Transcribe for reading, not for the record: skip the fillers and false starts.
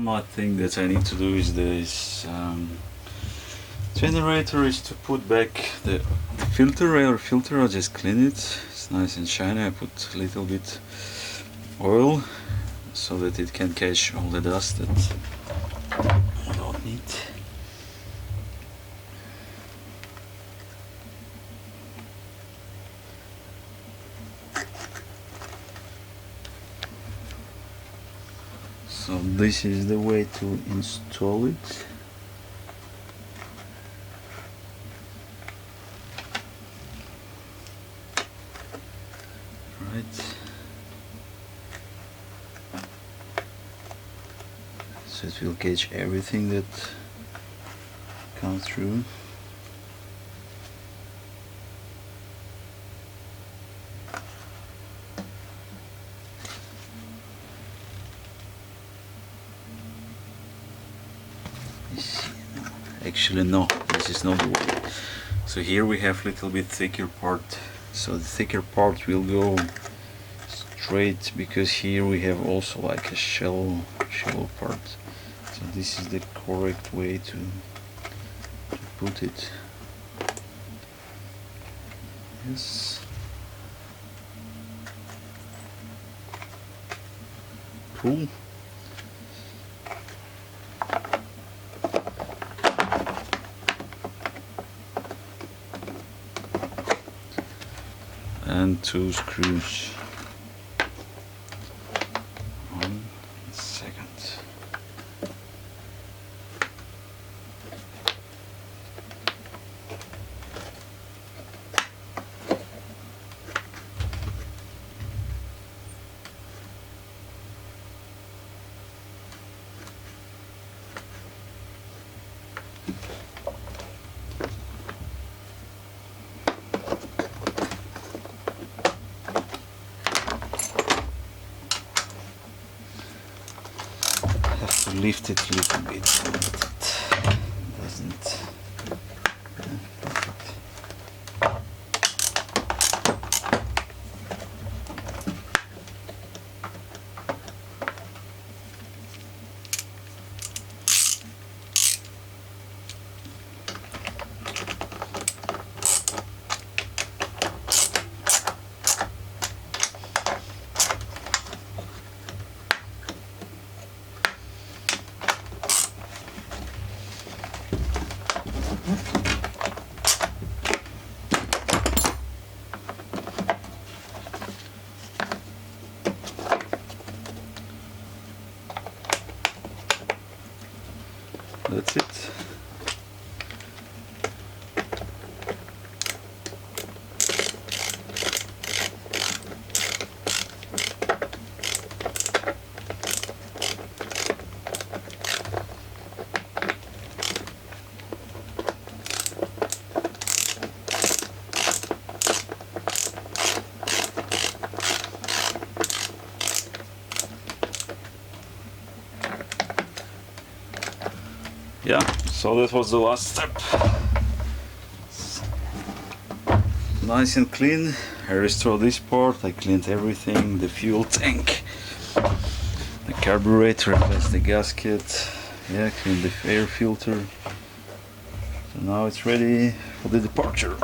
One more thing that I need to do is this generator is to put back the air filter. I'll just clean it. It's nice and shiny. I put a little bit oil so that it can catch all the dust that I don't need. So this is the way to install it. Right. So it will catch everything that comes through. Actually no, this is not the way. So here we have a little bit thicker part. So the thicker part will go straight, because here we have also like a shallow part. So this is the correct way to put it. Yes. Cool. And 2 screws. 1 second. Have to lift it a little bit so that it doesn't. Perfect. That's it. Yeah, so that was the last step. Nice and clean. I restored this part, I cleaned everything, the fuel tank, the carburetor, replaced the gasket, yeah, cleaned the air filter. So now it's ready for the departure.